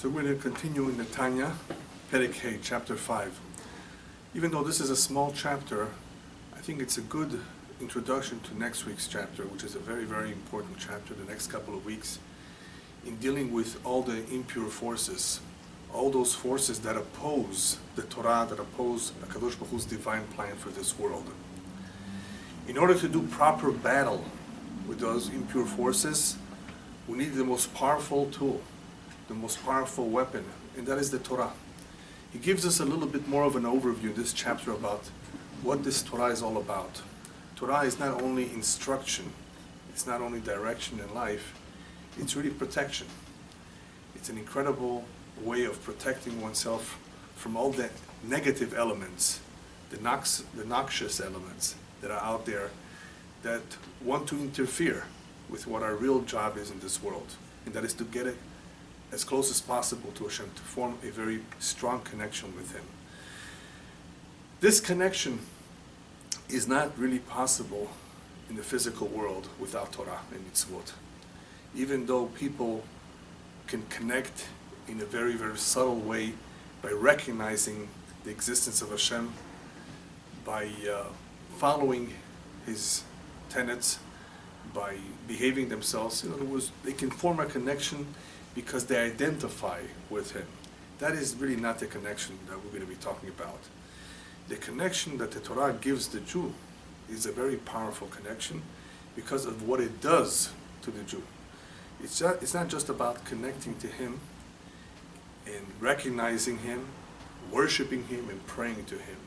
So we're going to continue in the Tanya, Perek Hey, chapter 5. Even though this is a small chapter, I think it's a good introduction to next week's chapter, which is a very, very important chapter, the next couple of weeks, in dealing with all the impure forces, all those forces that oppose the Torah, that oppose HaKadosh Baruch Hu's divine plan for this world. In order to do proper battle with those impure forces, we need the most powerful tool, the most powerful weapon, and that is the Torah. He gives us a little bit more of an overview in this chapter about what this Torah is all about. Torah is not only instruction, it's not only direction in life, it's really protection. It's an incredible way of protecting oneself from all the negative elements, the noxious elements that are out there that want to interfere with what our real job is in this world, and that is to get it as close as possible to Hashem, to form a very strong connection with Him. This connection is not really possible in the physical world without Torah and mitzvot. Even though people can connect in a very, very subtle way by recognizing the existence of Hashem, by following His tenets, by behaving themselves. In other words, they can form a connection because they identify with Him. That is really not the connection that we're going to be talking about. The connection that the Torah gives the Jew is a very powerful connection because of what it does to the Jew. It's not just about connecting to Him and recognizing Him, worshiping Him and praying to Him.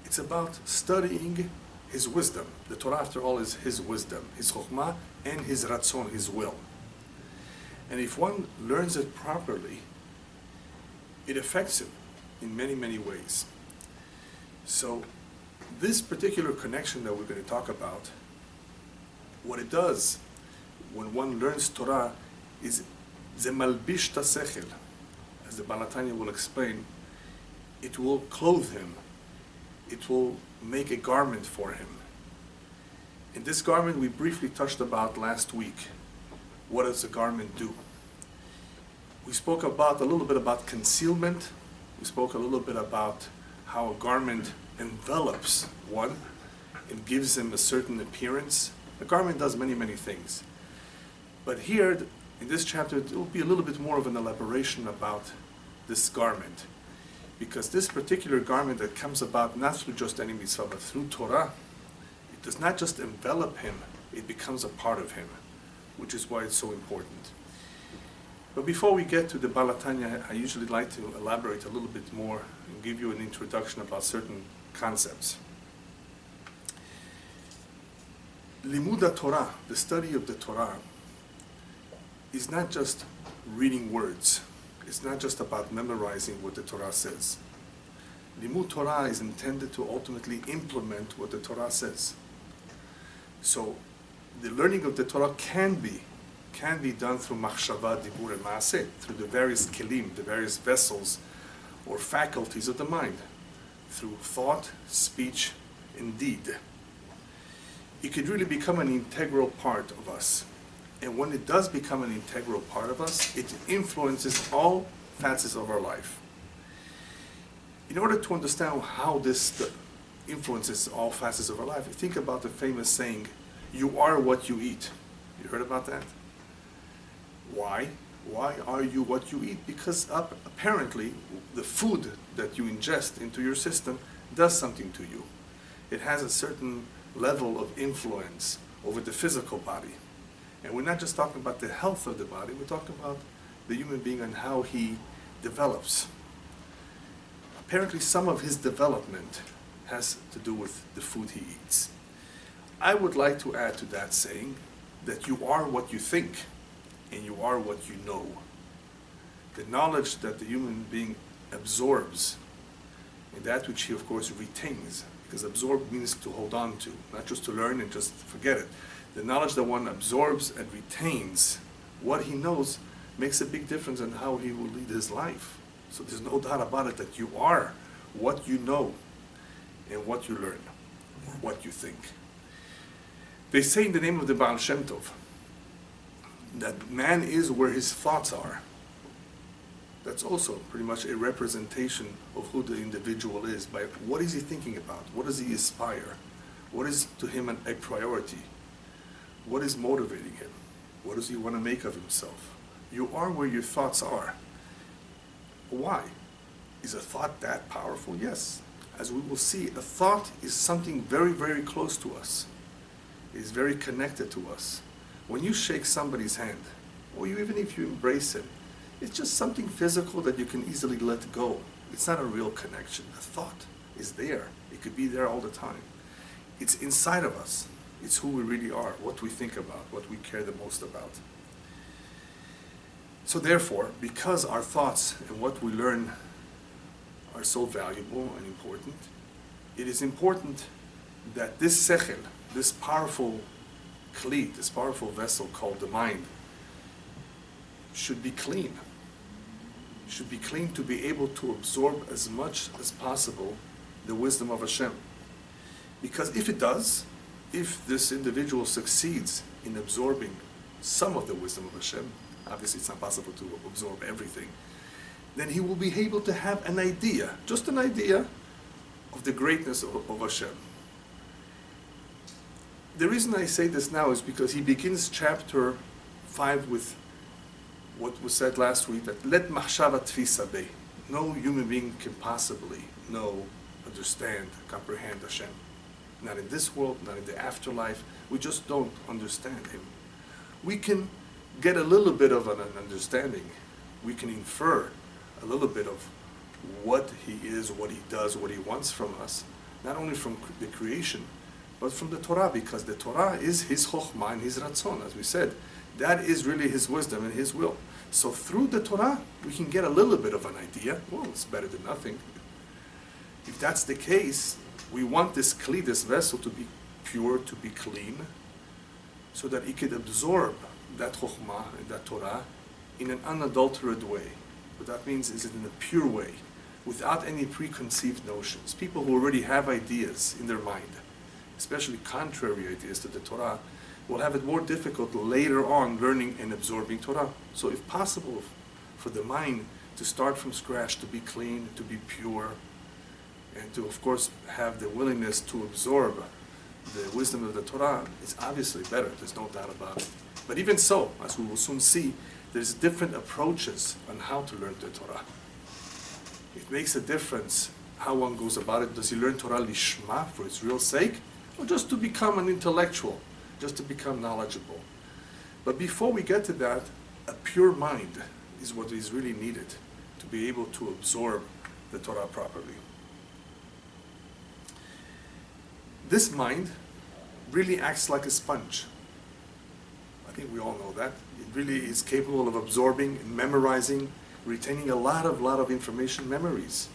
It's about studying His wisdom. The Torah, after all, is His wisdom, His chokhmah, and His ratzon, His will. And if one learns it properly, it affects him in many, many ways. So this particular connection that we're going to talk about, what it does when one learns Torah is ze malbish tasechel. As the Baal Tanya will explain, it will clothe him. It will make a garment for him. In this garment we briefly touched about last week. What does a garment do? We spoke a little bit about concealment. We spoke a little bit about how a garment envelops one and gives him a certain appearance. A garment does many, many things. But here, in this chapter, it will be a little bit more of an elaboration about this garment. Because this particular garment that comes about not through just any mitzvah, but through Torah, it does not just envelop him, it becomes a part of him, which is why it's so important. But before we get to the Baal Tanya, I usually like to elaborate a little bit more and give you an introduction about certain concepts. Limud Torah, the study of the Torah, is not just reading words. It's not just about memorizing what the Torah says. Limud Torah is intended to ultimately implement what the Torah says. So the learning of the Torah can be done through machshava, dibur, and maaseh, through the various kelim, the various vessels or faculties of the mind, through thought, speech, and deed. It could really become an integral part of us. And when it does become an integral part of us, it influences all facets of our life. In order to understand how this influences all facets of our life, think about the famous saying, "You are what you eat." You heard about that? Why? Why are you what you eat? Because apparently the food that you ingest into your system does something to you. It has a certain level of influence over the physical body. And we're not just talking about the health of the body, we're talking about the human being and how he develops. Apparently some of his development has to do with the food he eats. I would like to add to that saying that you are what you think and you are what you know. The knowledge that the human being absorbs and that which he of course retains, because absorb means to hold on to, not just to learn and just forget it. The knowledge that one absorbs and retains, what he knows, makes a big difference in how he will lead his life. So there's no doubt about it that you are what you know and what you learn, what you think. They say in the name of the Baal Shem Tov that man is where his thoughts are. that's also pretty much a representation of who the individual is, by what is he thinking about, what does he aspire, what is to him a priority, what is motivating him, what does he want to make of himself. You are where your thoughts are. Why? Is a thought that powerful? Yes. As we will see, a thought is something very, very close to us. It is very connected to us. When you shake somebody's hand, or even if you embrace him, it's just something physical that you can easily let go. It's not a real connection. A thought is there. It could be there all the time. It's inside of us. It's who we really are, what we think about, what we care the most about. So therefore, because our thoughts and what we learn are so valuable and important, it is important that this sechel, this powerful kli, this powerful vessel called the mind, should be clean. Should be clean to be able to absorb as much as possible the wisdom of Hashem. Because if it does, if this individual succeeds in absorbing some of the wisdom of Hashem, obviously it's not possible to absorb everything, then he will be able to have an idea, just an idea, of the greatness of Hashem. The reason I say this now is because he begins chapter 5 with what was said last week, that let machshava tfisa be. No human being can possibly know, understand, comprehend Hashem. Not in this world, not in the afterlife. We just don't understand him. We can get a little bit of an understanding. We can infer a little bit of what he is, what he does, what he wants from us, not only from the creation, but from the Torah, because the Torah is his chokhmah and his ratzon, as we said. That is really his wisdom and his will. So through the Torah, we can get a little bit of an idea. Well, it's better than nothing. If that's the case, we want this kli, this vessel, to be pure, to be clean, so that it could absorb that chokhmah and that Torah in an unadulterated way. What that means is in a pure way, without any preconceived notions. People who already have ideas in their mind, especially contrary ideas to the Torah, will have it more difficult later on learning and absorbing Torah. So if possible, for the mind to start from scratch, to be clean, to be pure, and to, of course, have the willingness to absorb the wisdom of the Torah, is obviously better, there's no doubt about it. But even so, as we will soon see, there's different approaches on how to learn the Torah. It makes a difference how one goes about it. Does he learn Torah lishma, for its real sake, or just to become an intellectual, just to become knowledgeable? But before we get to that, a pure mind is what is really needed to be able to absorb the Torah properly. This mind really acts like a sponge. I think we all know that. It really is capable of absorbing, memorizing, retaining a lot of information, memories.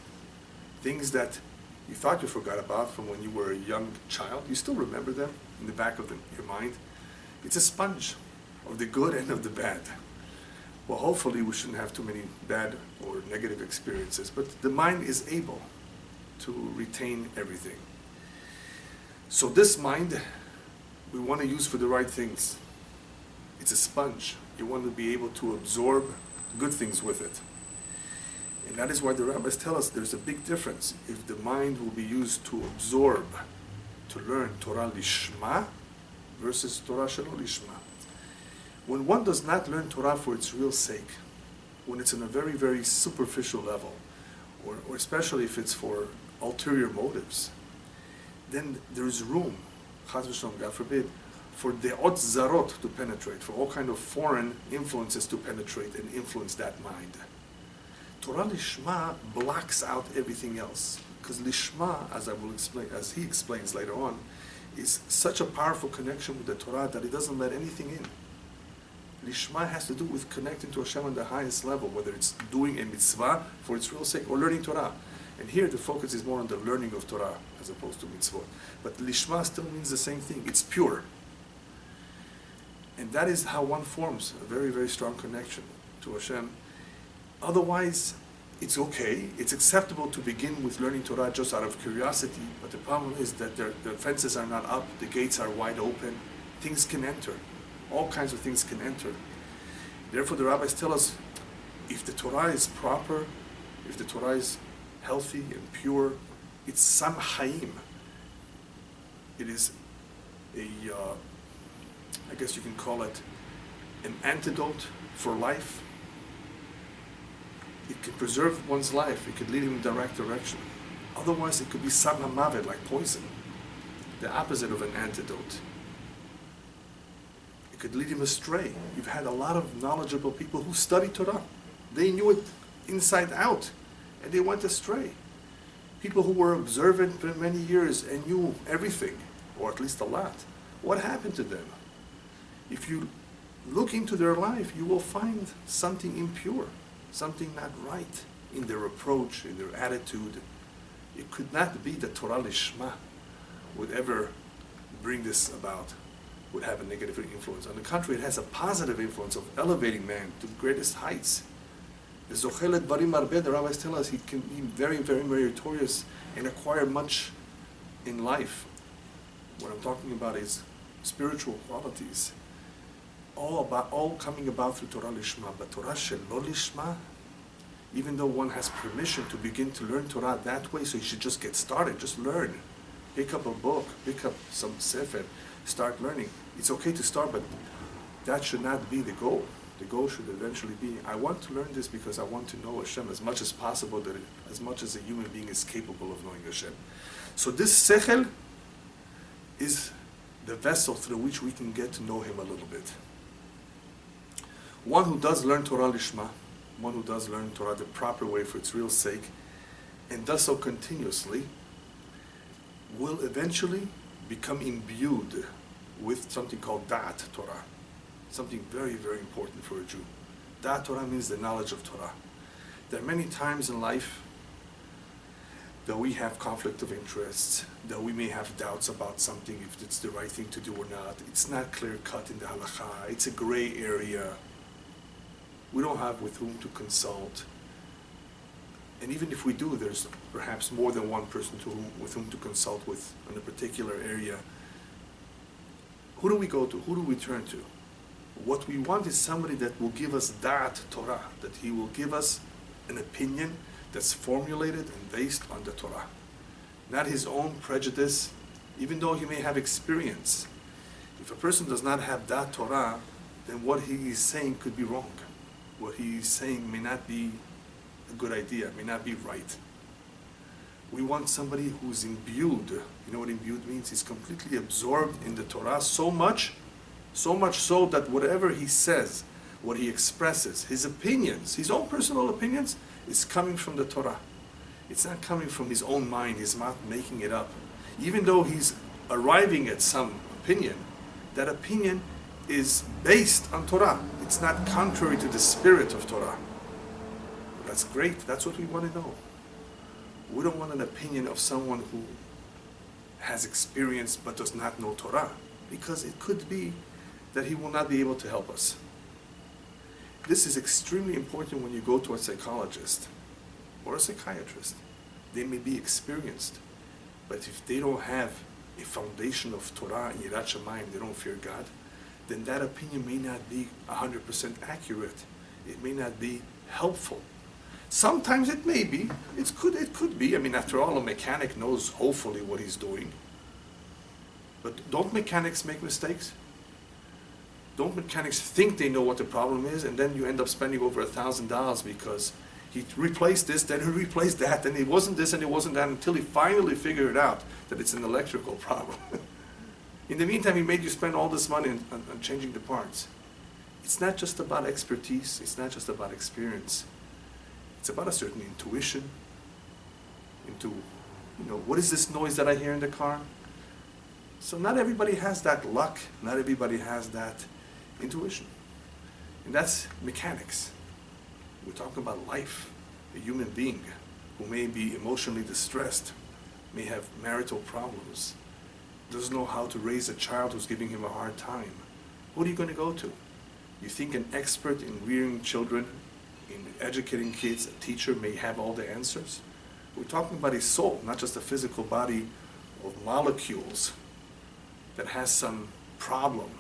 Things that you thought you forgot about from when you were a young child, you still remember them in the back of your mind. It's a sponge of the good and of the bad. Well, hopefully we shouldn't have too many bad or negative experiences, but the mind is able to retain everything. So this mind, we want to use for the right things. It's a sponge. You want to be able to absorb good things with it. And that is why the rabbis tell us there's a big difference if the mind will be used to absorb, to learn Torah lishma versus Torah shelo lishma. When one does not learn Torah for its real sake, when it's on a very, very superficial level, or especially if it's for ulterior motives, then there is room, chas v'shalom, God forbid, for de'ot zarot to penetrate, for all kind of foreign influences to penetrate and influence that mind. Torah lishma blocks out everything else, because lishma, as I will explain, as he explains later on, is such a powerful connection with the Torah that it doesn't let anything in. Lishma has to do with connecting to Hashem on the highest level, whether it's doing a mitzvah for its real sake or learning Torah. And here the focus is more on the learning of Torah as opposed to mitzvot. But lishma still means the same thing. It's pure. And that is how one forms a very, very strong connection to Hashem. Otherwise, it's okay. It's acceptable to begin with learning Torah just out of curiosity. But the problem is that the fences are not up. The gates are wide open. Things can enter. All kinds of things can enter. Therefore, the rabbis tell us, if the Torah is proper, if the Torah is healthy and pure, it's Sam Chaim. It is I guess you can call it an antidote for life. It can preserve one's life. It could lead him in the right direction. Otherwise, it could be Sam HaMavet, like poison, the opposite of an antidote. It could lead him astray. You've had a lot of knowledgeable people who studied Torah. They knew it inside out, and they went astray. People who were observant for many years and knew everything, or at least a lot. What happened to them? If you look into their life, you will find something impure, something not right in their approach, in their attitude. It could not be that Torah Lishma would ever bring this about, would have a negative influence. On the contrary, it has a positive influence of elevating man to the greatest heights. The Zochelet Barim Arbeh, the rabbis tell us, he can be very, very meritorious and acquire much in life. What I'm talking about is spiritual qualities. All coming about through Torah Lishma. But Torah Shelo Lishma, even though one has permission to begin to learn Torah that way, so you should just get started, just learn. Pick up a book, pick up some sefer, start learning. It's okay to start, but that should not be the goal. The goal should eventually be, I want to learn this because I want to know Hashem as much as possible, as much as a human being is capable of knowing Hashem. So this sechel is the vessel through which we can get to know Him a little bit. One who does learn Torah Lishma, one who does learn Torah the proper way for its real sake, and does so continuously, will eventually become imbued with something called Da'at Torah. Something very, very important for a Jew. Da'at Torah means the knowledge of Torah. There are many times in life that we have conflict of interests, that we may have doubts about something, if it's the right thing to do or not. It's not clear-cut in the halakha. It's a gray area. We don't have with whom to consult. And even if we do, there's perhaps more than one person with whom to consult with in a particular area. Who do we go to? Who do we turn to? What we want is somebody that will give us Da'at Torah, that he will give us an opinion that's formulated and based on the Torah. Not his own prejudice, even though he may have experience. If a person does not have Da'at Torah, then what he is saying could be wrong. What he is saying may not be a good idea, may not be right. We want somebody who's imbued. You know what imbued means? He's completely absorbed in the Torah so much so that whatever he says, what he expresses, his opinions, his own personal opinions, is coming from the Torah. It's not coming from his own mind. He's not making it up. Even though he's arriving at some opinion, that opinion is based on Torah. It's not contrary to the spirit of Torah. That's great. That's what we want to know. We don't want an opinion of someone who has experience but does not know Torah, because it could be that he will not be able to help us. This is extremely important when you go to a psychologist or a psychiatrist. They may be experienced, but if they don't have a foundation of Torah and Yirat Shamayim, they don't fear God, then that opinion may not be 100% accurate. It may not be helpful. Sometimes it may be. It could be. I mean, after all, a mechanic knows hopefully what he's doing. But don't mechanics make mistakes? Don't mechanics think they know what the problem is, and then you end up spending over $1,000 because he replaced this, then he replaced that, and it wasn't this and it wasn't that, until he finally figured out that it's an electrical problem. In the meantime, he made you spend all this money on changing the parts. It's not just about expertise. It's not just about experience. It's about a certain intuition into, what is this noise that I hear in the car? So not everybody has that luck. Not everybody has that intuition. And that's mechanics. We're talking about life. A human being who may be emotionally distressed, may have marital problems, doesn't know how to raise a child who's giving him a hard time. Who are you going to go to? You think an expert in rearing children, in educating kids, a teacher may have all the answers? We're talking about a soul, not just a physical body of molecules that has some problem.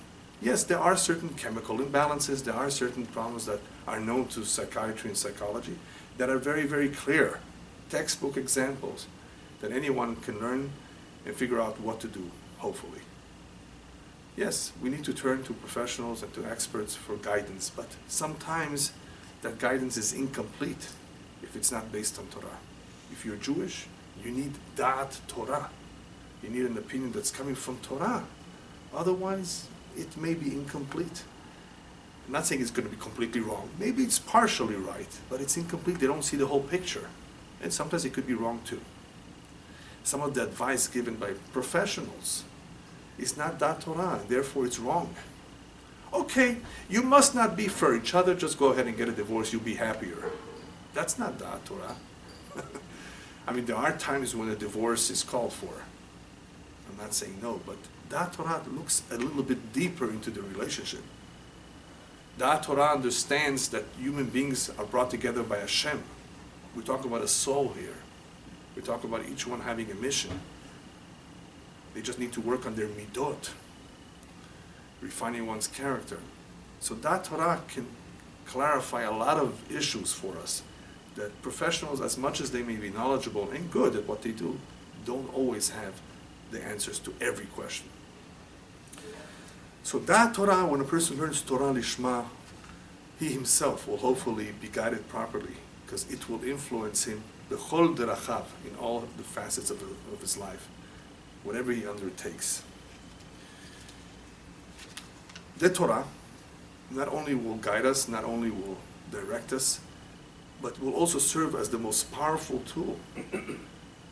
Yes, there are certain chemical imbalances, there are certain problems that are known to psychiatry and psychology that are very, very clear, textbook examples that anyone can learn and figure out what to do, hopefully. Yes, we need to turn to professionals and to experts for guidance, but sometimes that guidance is incomplete if it's not based on Torah. If you're Jewish, you need Da'at Torah. You need an opinion that's coming from Torah. Otherwise, it may be incomplete. I'm not saying it's going to be completely wrong. Maybe it's partially right, but it's incomplete. They don't see the whole picture. And sometimes it could be wrong too. Some of the advice given by professionals is not Da'at Torah, and therefore it's wrong. Okay, you must not be for each other, just go ahead and get a divorce, you'll be happier. That's not Da'at Torah. I mean, there are times when a divorce is called for. I'm not saying no, but Da'at Torah looks a little bit deeper into the relationship. Da'at Torah understands that human beings are brought together by Hashem. We talk about a soul here. We talk about each one having a mission. They just need to work on their midot, refining one's character. So Da'at Torah can clarify a lot of issues for us that professionals, as much as they may be knowledgeable and good at what they do, don't always have the answers to every question. So Da'at Torah, when a person learns Torah Lishma, he himself will hopefully be guided properly, because it will influence him b'chol derachav, in all the facets of his life, whatever he undertakes. The Torah not only will guide us, not only will direct us, but will also serve as the most powerful tool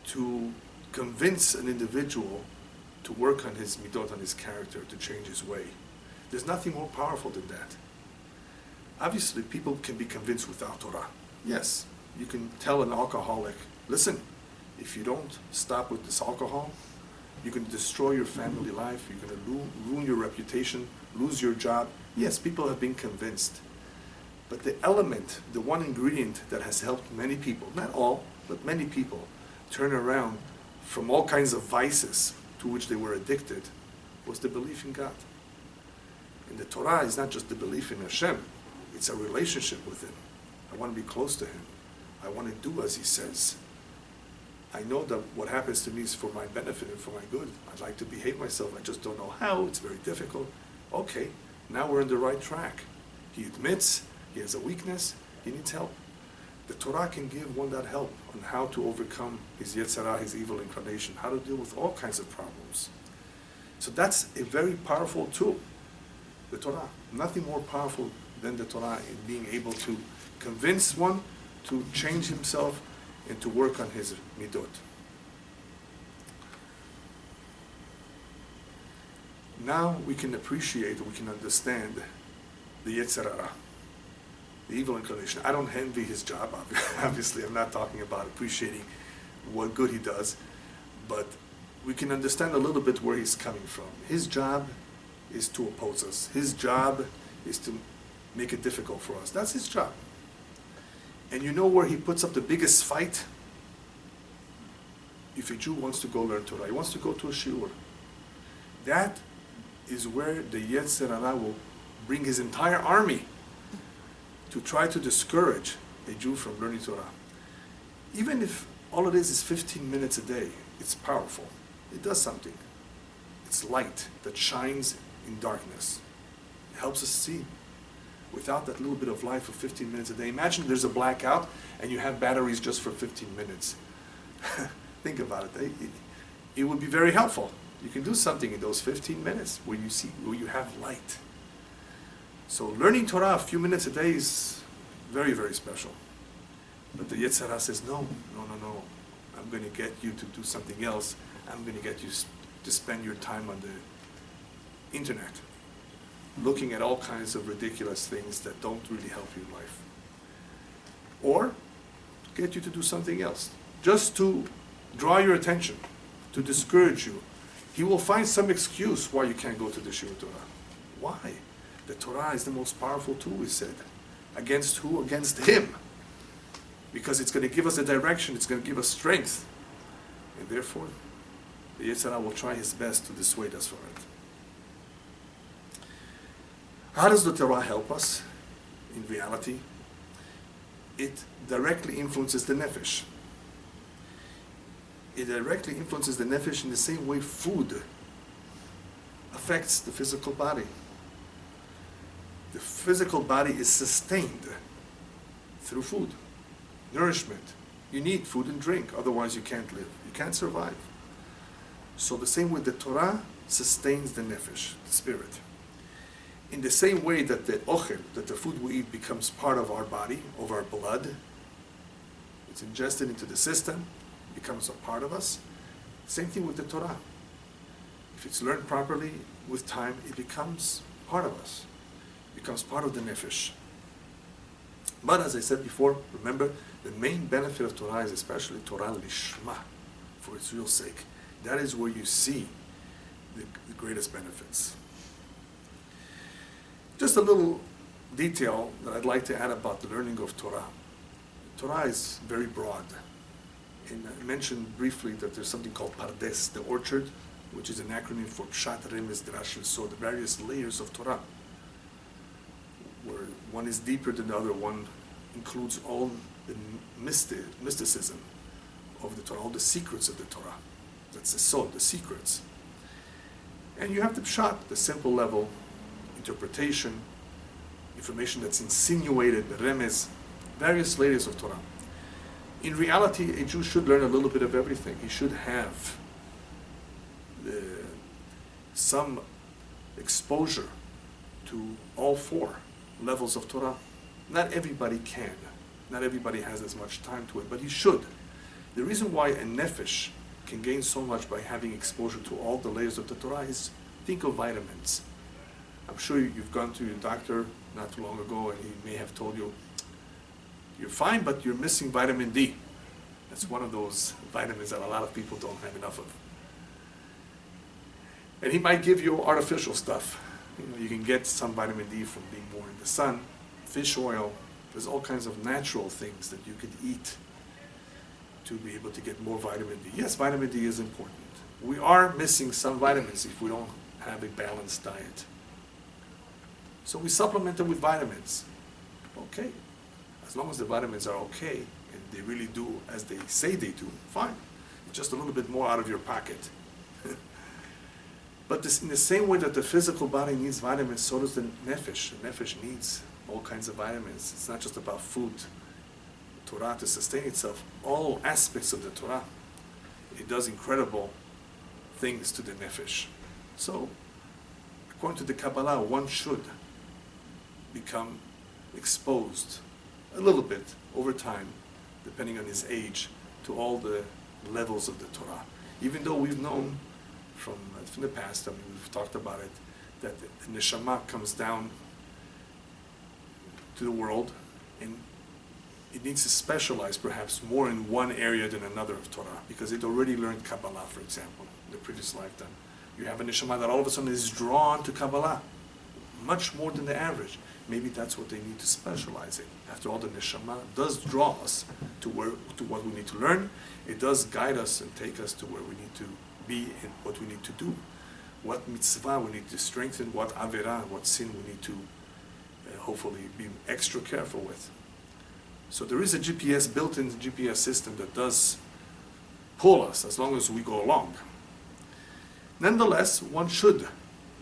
to convince an individual to work on his midot, on his character, to change his way. There's nothing more powerful than that. Obviously, people can be convinced without Torah. Yes, you can tell an alcoholic, listen, if you don't stop with this alcohol, you're going to destroy your family life, you're going to ruin your reputation, lose your job. Yes, people have been convinced. But the element, the one ingredient that has helped many people, not all, but many people, turn around from all kinds of vices to which they were addicted, was the belief in God. And the Torah is not just the belief in Hashem, it's a relationship with Him. I want to be close to Him. I want to do as He says. I know that what happens to me is for my benefit and for my good. I'd like to behave myself, I just don't know how, it's very difficult. Okay, now we're on the right track. He admits he has a weakness, he needs help. The Torah can give one that help on how to overcome his Yetzirah, his evil inclination, how to deal with all kinds of problems. So that's a very powerful tool, the Torah. Nothing more powerful than the Torah in being able to convince one to change himself and to work on his midot. Now we can appreciate, we can understand the Yetzirah, the evil inclination. I don't envy his job, obviously. I'm not talking about appreciating what good he does, but we can understand a little bit where he's coming from. His job is to oppose us. His job is to make it difficult for us. That's his job. And you know where he puts up the biggest fight? If a Jew wants to go learn Torah, he wants to go to a shiur. That is where the Yetzirah will bring his entire army to try to discourage a Jew from learning Torah. Even if all it is 15 minutes a day, it's powerful. It does something. It's light that shines in darkness. It helps us see. Without that little bit of light for 15 minutes a day, imagine there's a blackout and you have batteries just for 15 minutes. Think about it. It would be very helpful. You can do something in those 15 minutes where you see, where you have light. So learning Torah a few minutes a day is very, very special. But the Yetzirah says, no. I'm going to get you to do something else. I'm going to get you to spend your time on the internet, looking at all kinds of ridiculous things that don't really help you in life. Or get you to do something else, just to draw your attention, to discourage you. He will find some excuse why you can't go to the Shiur Torah. Why? The Torah is the most powerful tool, we said. Against who? Against him. Because it's going to give us a direction, it's going to give us strength. And therefore, the Yetzirah will try his best to dissuade us from it. How does the Torah help us? in reality, it directly influences the nefesh. It directly influences the nefesh in the same way food affects the physical body. The physical body is sustained through food, nourishment. You need food and drink, otherwise you can't live, you can't survive. So the same way the Torah sustains the nefesh, the spirit. In the same way that the ochel, that the food we eat, becomes part of our body, of our blood, it's ingested into the system, becomes a part of us. Same thing with the Torah. If it's learned properly, with time, it becomes part of us. It becomes part of the nefesh. But as I said before, remember, the main benefit of Torah is especially Torah lishma, for its real sake. That is where you see the greatest benefits. Just a little detail that I'd like to add about the learning of Torah. Torah is very broad. And I mentioned briefly that there's something called Pardes, the orchard, which is an acronym for Pshat, Remez, Drash, so the various layers of Torah, where one is deeper than the other, one includes all the mysticism of the Torah, all the secrets of the Torah. That's the sod, the secrets. And you have the Pshat, the simple level, interpretation, information that's insinuated, the Remez, various layers of Torah. In reality, a Jew should learn a little bit of everything. He should have some exposure to all four levels of Torah. Not everybody can. Not everybody has as much time to it, but he should. The reason why a nefesh can gain so much by having exposure to all the layers of the Torah is, think of vitamins. I'm sure you've gone to your doctor not too long ago and he may have told you, you're fine, but you're missing vitamin D. That's one of those vitamins that a lot of people don't have enough of. And he might give you artificial stuff. You can get some vitamin D from being more in the sun, fish oil. There's all kinds of natural things that you could eat to be able to get more vitamin D. Yes, vitamin D is important. We are missing some vitamins if we don't have a balanced diet. So we supplement them with vitamins. Okay. As long as the vitamins are okay, and they really do as they say they do, fine. Just a little bit more out of your pocket. But this, in the same way that the physical body needs vitamins, so does the nefesh. The nefesh needs all kinds of vitamins. It's not just about food. Torah, to sustain itself, all aspects of the Torah, it does incredible things to the nefesh. So, according to the Kabbalah, one should become exposed a little bit over time, depending on his age, to all the levels of the Torah. Even though we've known from the past, I mean, we've talked about it, that the neshama comes down to the world, and it needs to specialize perhaps more in one area than another of Torah, because it already learned Kabbalah, for example, in the previous lifetime. You have a neshama that all of a sudden is drawn to Kabbalah, much more than the average. Maybe that's what they need to specialize in. After all, the neshama does draw us to what we need to learn. It does guide us and take us to where we need to be and what we need to do. What mitzvah we need to strengthen, what averah, what sin we need to hopefully be extra careful with. So there is a GPS, built-in GPS system that does pull us as long as we go along. Nonetheless, one should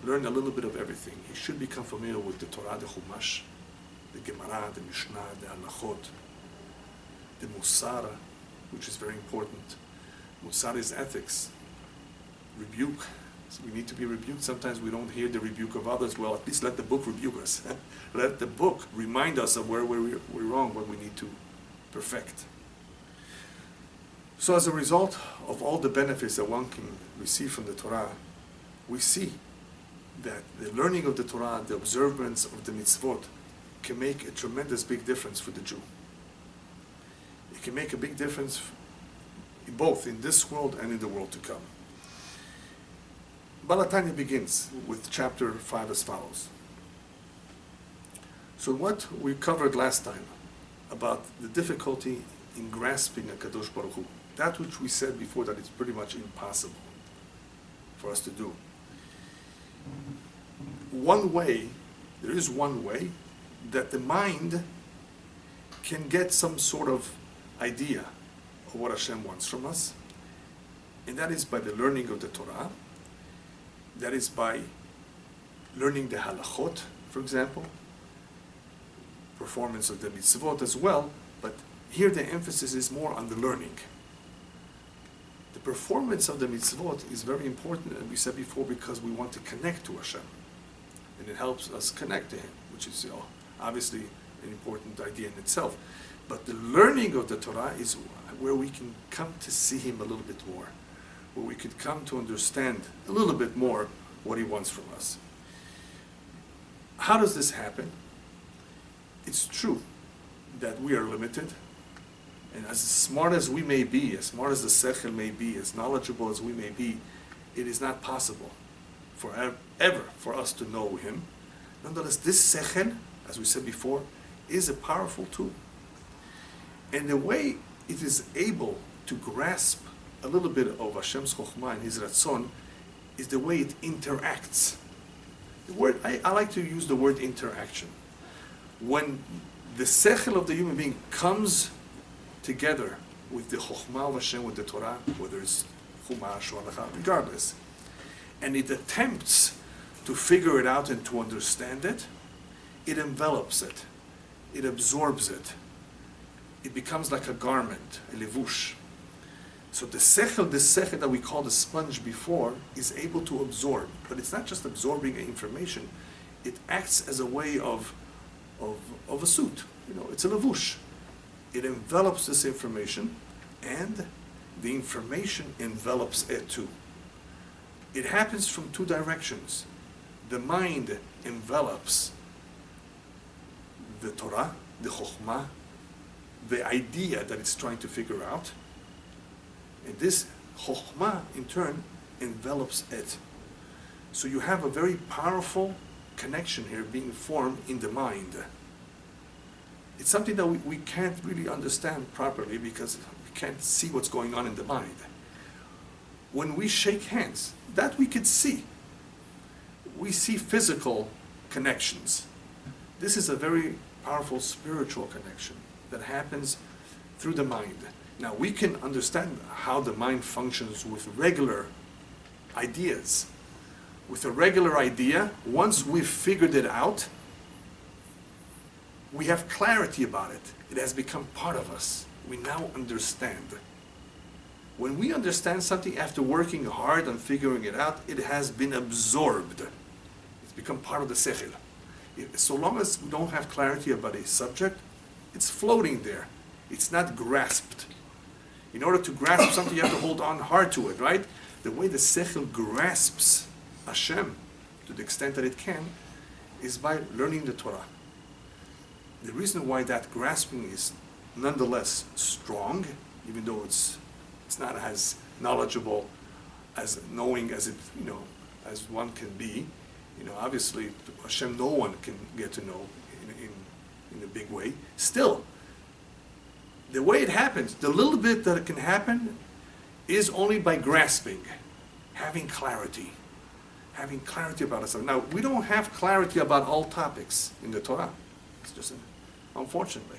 learn a little bit of everything. He should become familiar with the Torah, the Chumash, the Gemara, the Mishnah, the Halachot, the Musar, which is very important. Musar is ethics, rebuke. So we need to be rebuked. Sometimes we don't hear the rebuke of others. Well, at least let the book rebuke us. Let the book remind us of where we're wrong, what we need to perfect. So as a result of all the benefits that one can receive from the Torah, we see that the learning of the Torah, the observance of the mitzvot, can make a tremendous big difference for the Jew. It can make a big difference both in this world and in the world to come. Tanya begins with chapter 5 as follows. So what we covered last time about the difficulty in grasping a Kadosh Baruch Hu, that which we said before that it's pretty much impossible for us to do. One way, there is one way, that the mind can get some sort of idea of what Hashem wants from us, and that is by the learning of the Torah. That is by learning the halachot, for example, performance of the mitzvot as well, but here the emphasis is more on the learning. The performance of the mitzvot is very important, and we said before, because we want to connect to Hashem, and it helps us connect to Him, which is obviously an important idea in itself. But the learning of the Torah is where we can come to see Him a little bit more, where we could come to understand a little bit more what He wants from us. How does this happen? It's true that we are limited, and as smart as we may be, as smart as the sechel may be, as knowledgeable as we may be, it is not possible ever for us to know Him. Nonetheless, this sechel, as we said before, is a powerful tool. And the way it is able to grasp a little bit of Hashem's chokhmah and His ratzon is the way it interacts. The word, I like to use the word interaction. When the sechel of the human being comes together with the chokhmah of Hashem, with the Torah, whether it's chumash or halacha, regardless, and it attempts to figure it out and to understand it, it envelops it, it absorbs it. It becomes like a garment, a levush. So this sechel that we called the sponge before is able to absorb, but it's not just absorbing information. It acts as a way of a suit. It's a levush. It envelops this information, and the information envelops it too. It happens from two directions. The mind envelops the Torah, the chokhmah, the idea that it's trying to figure out, and this chokhmah in turn envelops it. So you have a very powerful connection here being formed in the mind. It's something that we can't really understand properly because we can't see what's going on in the mind. When we shake hands, that we could see. We see physical connections. This is a very powerful spiritual connection that happens through the mind. Now we can understand how the mind functions with regular ideas. With a regular idea, once we've figured it out, we have clarity about it. It has become part of us. We now understand. When we understand something after working hard on figuring it out, it has been absorbed. It's become part of the sechel. So long as we don't have clarity about a subject, it's floating there. It's not grasped. In order to grasp something, you have to hold on hard to it, right? The way the sechel grasps Hashem, to the extent that it can, is by learning the Torah. The reason why that grasping is nonetheless strong, even though it's not as knowledgeable, as knowing as as one can be. Obviously, Hashem, no one can get to know in a big way. Still, the way it happens, the little bit that it can happen, is only by grasping, having clarity about it. Now, we don't have clarity about all topics in the Torah. It's just, unfortunately.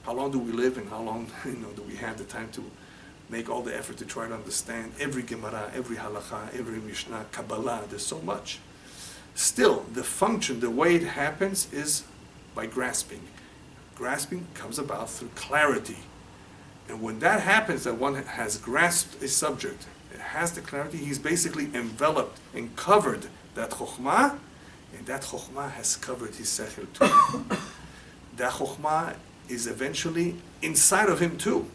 How long do we live, and how long do we have the time to make all the effort to try to understand every Gemara, every Halacha, every Mishnah, Kabbalah? There's so much. Still, the function, the way it happens, is by grasping. Grasping comes about through clarity. And when that happens, that one has grasped a subject, it has the clarity, he's basically enveloped and covered that chokhmah, and that chokhmah has covered his sechel too. That chokhmah is eventually inside of him too,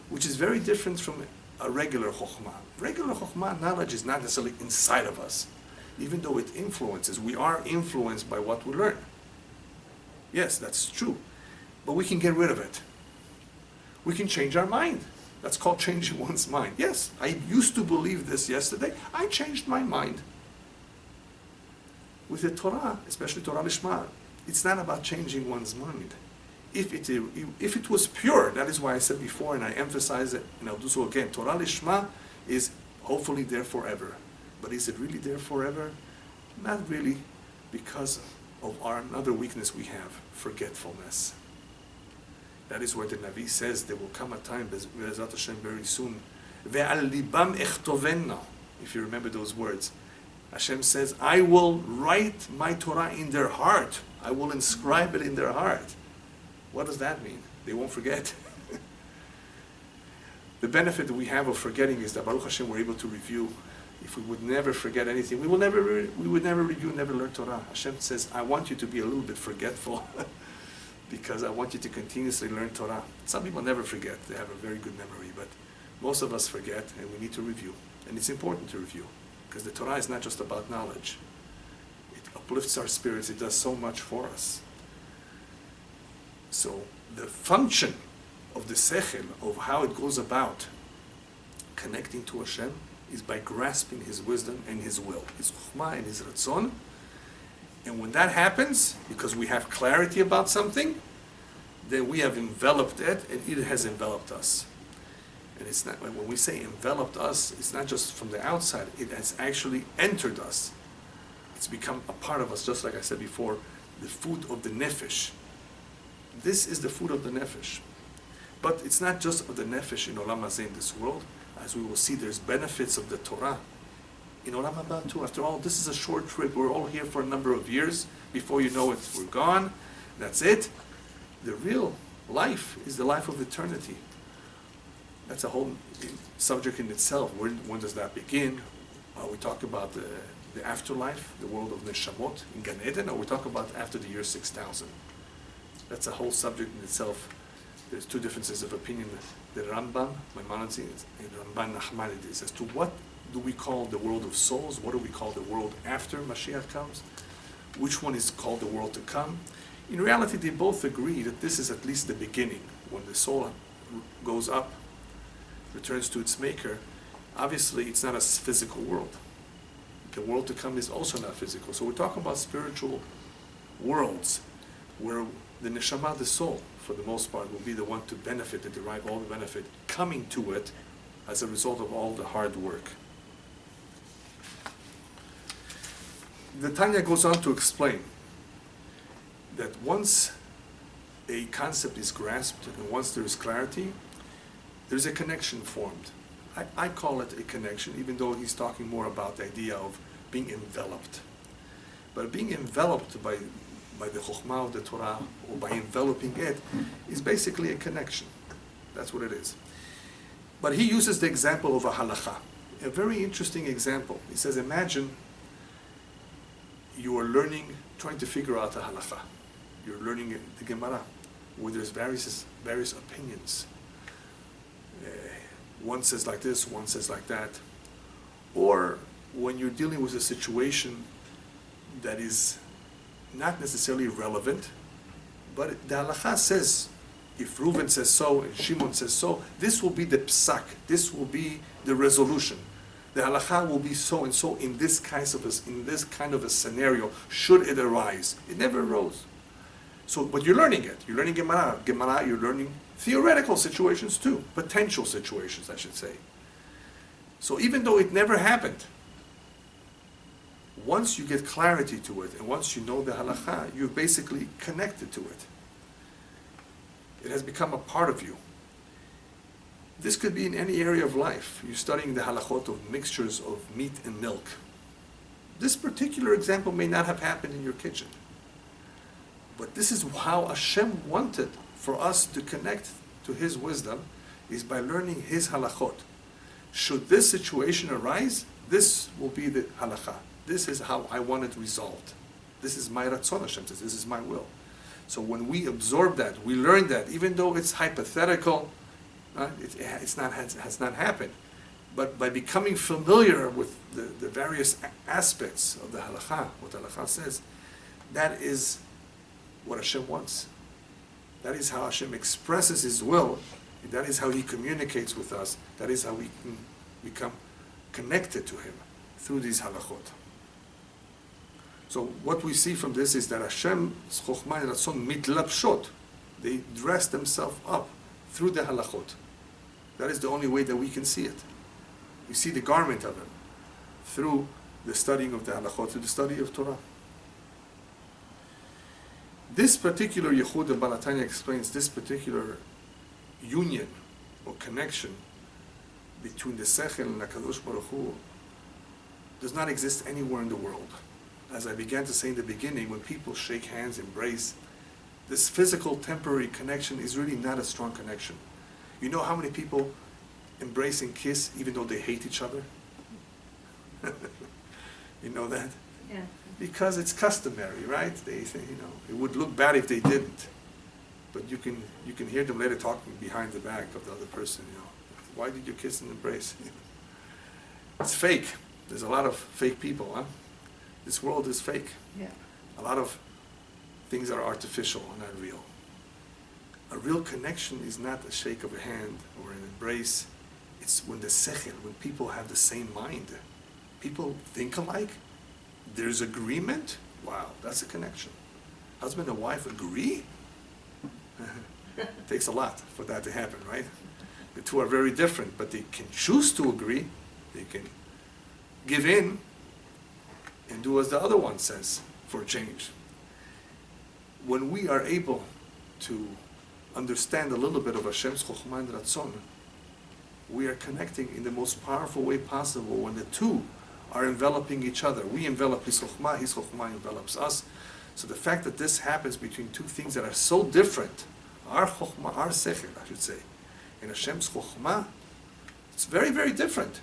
which is very different from a regular chokhmah. Regular chokhmah knowledge is not necessarily inside of us, even though it influences. We are influenced by what we learn. Yes, that's true, but we can get rid of it. We can change our mind. That's called changing one's mind. Yes, I used to believe this yesterday. I changed my mind. With the Torah, especially Torah Lishma, it's not about changing one's mind. If it was pure, that is why I said before, and I emphasize it, and I'll do so again, Torah Lishma is hopefully there forever. But is it really there forever? Not really, because of another weakness we have, forgetfulness. That is where the Navi says there will come a time, Be'ezrat Hashem, very soon, Ve'al libam echtovenna, if you remember those words. Hashem says, I will write my Torah in their heart. I will inscribe it in their heart. What does that mean? They won't forget. The benefit that we have of forgetting is that Baruch Hashem we're able to review. If we would never forget anything, we would never review, never learn Torah. Hashem says, I want you to be a little bit forgetful because I want you to continuously learn Torah. Some people never forget. They have a very good memory, but most of us forget, and we need to review. And it's important to review because the Torah is not just about knowledge. It uplifts our spirits. It does so much for us. So the function of the sechel, of how it goes about connecting to Hashem, is by grasping His wisdom and His will, His chokhmah and His ratzon. And when that happens, because we have clarity about something, then we have enveloped it, and it has enveloped us. And it's not, when we say enveloped us, it's not just from the outside, it has actually entered us. It's become a part of us, just like I said before, the food of the nefesh. This is the food of the nefesh. But it's not just of the nefesh in Olam Hazeh, in this world. As we will see, there's benefits of the Torah in Olam Haba too. After all, this is a short trip. We're all here for a number of years. Before you know it, we're gone. That's it. The real life is the life of eternity. That's a whole subject in itself. When does that begin? We talk about the afterlife, the world of Neshamot in Gan Eden, or we talk about after the year 6000. That's a whole subject in itself. There's two differences of opinion. The Rambam, Maimonides, and Ramban Nachmanides, as to what do we call the world of souls, what do we call the world after Mashiach comes, which one is called the world to come. In reality, they both agree that this is at least the beginning. When the soul goes up, returns to its maker, obviously it's not a physical world. The world to come is also not physical. So we're talking about spiritual worlds, where the neshama, the soul, for the most part, will be the one to benefit, to derive all the benefit coming to it as a result of all the hard work. The Tanya goes on to explain that once a concept is grasped and once there is clarity, there's a connection formed. I call it a connection, even though he's talking more about the idea of being enveloped. But being enveloped by the chokhmah of the Torah, or by enveloping it, is basically a connection. That's what it is. But he uses the example of a halakha, a very interesting example. He says, imagine you are learning, trying to figure out a halakha. You're learning the Gemara, where there's various opinions. One says like this, one says like that. Or when you're dealing with a situation that is not necessarily relevant, but the halakha says, if Reuven says so and Shimon says so, this will be the psak, this will be the resolution. The halakha will be so and so in this kind of a scenario, should it arise. It never arose. So, but you're learning it. You're learning Gemara. Gemara, you're learning theoretical situations too, potential situations, I should say. So even though it never happened, once you get clarity to it, and once you know the halakha, you're basically connected to it. It has become a part of you. This could be in any area of life. You're studying the halachot of mixtures of meat and milk. This particular example may not have happened in your kitchen. But this is how Hashem wanted for us to connect to His wisdom, is by learning His halachot. Should this situation arise, this will be the halakha. This is how I want it resolved. This is my ratzon, Hashem says, this is my will. So when we absorb that, we learn that, even though it's hypothetical, it has not happened. But by becoming familiar with the various aspects of the halakha, what the halakha says, that is what Hashem wants. That is how Hashem expresses His will. That is how He communicates with us. That is how we can become connected to Him through these halachot. So what we see from this is that Hashem's chokhmah and ratzon mitlapshot. They dress themselves up through the halachot. That is the only way that we can see it. We see the garment of Him through the studying of the halachot, through the study of Torah. This particular Yehud, the Baal Tanya explains, this particular union or connection between the Sechel and HaKadosh Baruch Hu does not exist anywhere in the world. As I began to say in the beginning, when people shake hands, embrace, this physical temporary connection is really not a strong connection. You know how many people embrace and kiss even though they hate each other? You know that? Yeah. Because it's customary, right? They say, it would look bad if they didn't. But you can hear them later talking behind the back of the other person, Why did you kiss and embrace? It's fake. There's a lot of fake people, huh? This world is fake. Yeah. A lot of things are artificial and not real. A real connection is not a shake of a hand or an embrace. It's when the sechel, when people have the same mind. People think alike. There's agreement. Wow, that's a connection. Husband and wife agree? It takes a lot for that to happen, right? The two are very different, but they can choose to agree. They can give in and do as the other one says for a change. When we are able to understand a little bit of Hashem's Chokhmah and Ratzon, we are connecting in the most powerful way possible when the two are enveloping each other. We envelop His Chokhmah envelops us. So the fact that this happens between two things that are so different, our Chokhmah, our Sechel, I should say, and Hashem's Chokhmah, it's very, very different.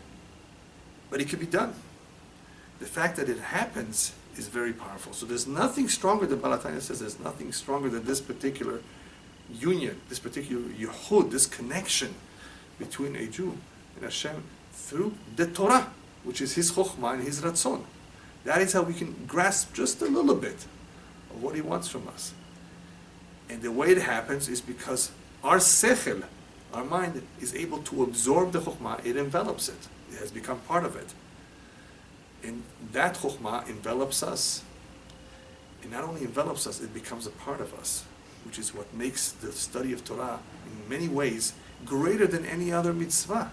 But it can be done. The fact that it happens is very powerful. So there's nothing stronger, the Baal Tanya says, there's nothing stronger than this particular union, this particular Yehud, this connection between a Jew and Hashem through the Torah, which is His Chokhmah and His Ratzon. That is how we can grasp just a little bit of what He wants from us. And the way it happens is because our Sechel, our mind, is able to absorb the Chokhmah, it envelops it. It has become part of it. And that Chokhmah envelops us. It not only envelops us, it becomes a part of us, which is what makes the study of Torah, in many ways, greater than any other mitzvah.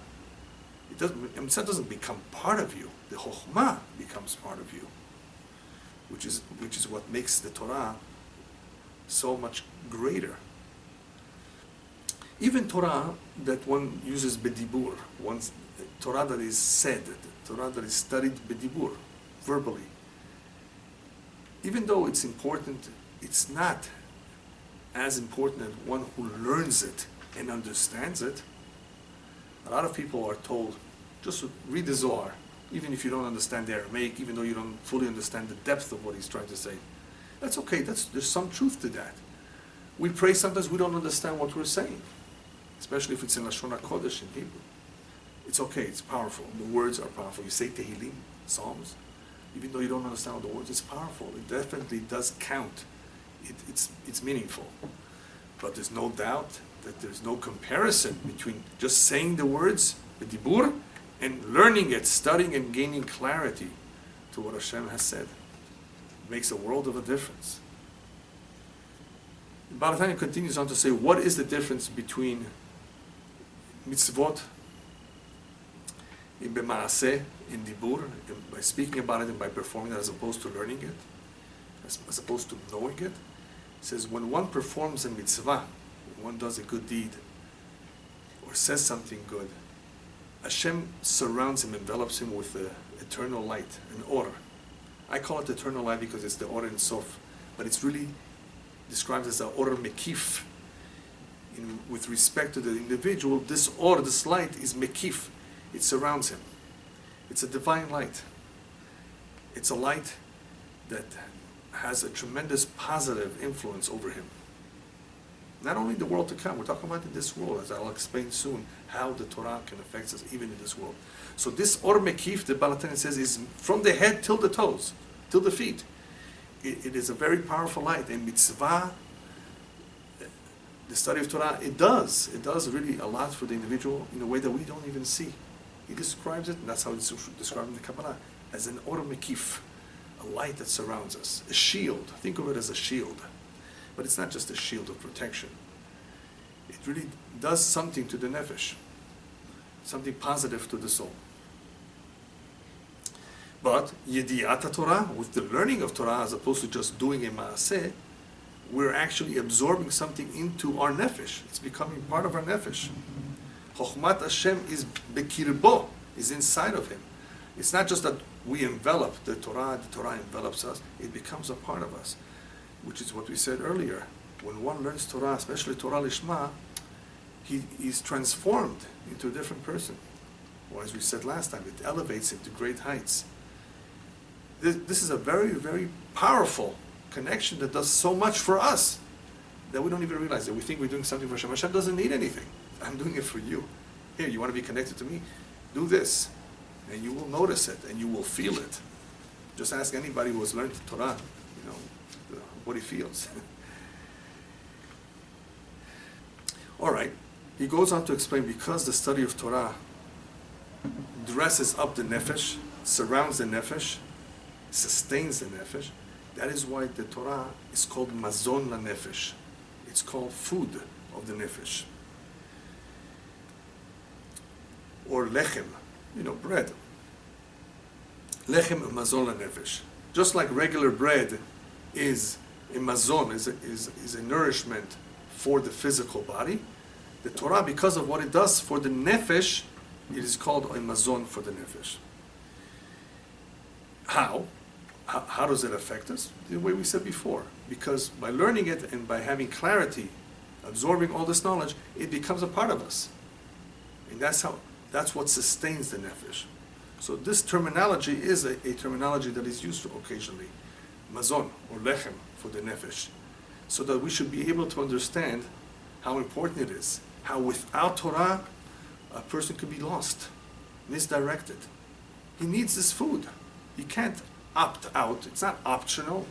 Mitzvah doesn't become part of you. The Chokhmah becomes part of you, which is what makes the Torah so much greater. Even Torah that one uses bedibur, Torah that is said, Torah that is studied bedibur, verbally. Even though it's important, it's not as important as one who learns it and understands it. A lot of people are told, just read the Zohar, even if you don't understand the Aramaic, even though you don't fully understand the depth of what he's trying to say. That's okay, there's some truth to that. We pray sometimes we don't understand what we're saying, especially if it's in Lashon HaKodesh in Hebrew. It's okay, it's powerful. The words are powerful. You say Tehillim, Psalms, even though you don't understand all the words, it's powerful. It definitely does count. It's meaningful. But there's no doubt that there's no comparison between just saying the words, the dibur, and learning it, studying and gaining clarity to what Hashem has said. It makes a world of a difference. Baal Tanya continues on to say, what is the difference between mitzvot in b'maaseh, in dibur, by speaking about it and by performing it, as opposed to learning it, as opposed to knowing it? It says, when one performs a mitzvah, when one does a good deed, or says something good, Hashem surrounds him, envelops him with the eternal light, an aura. I call it eternal light because it's the aura in Sof, but it's really described as the aura mekif. With respect to the individual, this aura, this light is mekif. It surrounds him. It's a divine light. It's a light that has a tremendous positive influence over him. Not only the world to come, we're talking about in this world, as I'll explain soon, how the Torah can affect us even in this world. So this Or Mekif, the Baal Tanya says, is from the head till the toes, till the feet. It is a very powerful light. And mitzvah, the study of Torah, it does really a lot for the individual in a way that we don't even see. He describes it, and that's how it's described in the Kabbalah, as an Or Mekif, a light that surrounds us, a shield. Think of it as a shield. But it's not just a shield of protection. It really does something to the nefesh, something positive to the soul. But Yediat Torah, with the learning of Torah, as opposed to just doing a maaseh, we're actually absorbing something into our nefesh. It's becoming part of our nefesh. Chokhmat Hashem is bekirbo, is inside of him. It's not just that we envelop the Torah envelops us, it becomes a part of us, which is what we said earlier. When one learns Torah, especially Torah Lishma, he is transformed into a different person. Or as we said last time, it elevates him to great heights. This is a very, very powerful connection that does so much for us that we don't even realize it. We think we're doing something for Hashem. Hashem doesn't need anything. I'm doing it for you. Here, you want to be connected to me? Do this. And you will notice it, and you will feel it. Just ask anybody who has learned Torah, what he feels. All right. He goes on to explain, because the study of Torah dresses up the nefesh, surrounds the nefesh, sustains the nefesh, that is why the Torah is called mazon la-nefesh. It's called food of the nefesh. Or lechem, bread. Lechem mazon la-nefesh. Just like regular bread is a mazon, is a nourishment for the physical body, the Torah, because of what it does for the nefesh, it is called a mazon for the nefesh. How? How does it affect us? The way we said before. Because by learning it and by having clarity, absorbing all this knowledge, it becomes a part of us. And that's what sustains the nefesh. So this terminology is a terminology that is used occasionally. Mazon, or lechem, for the nefesh. So that we should be able to understand how important it is. How without Torah, a person could be lost, misdirected. He needs this food. He can't opt out. It's not optional.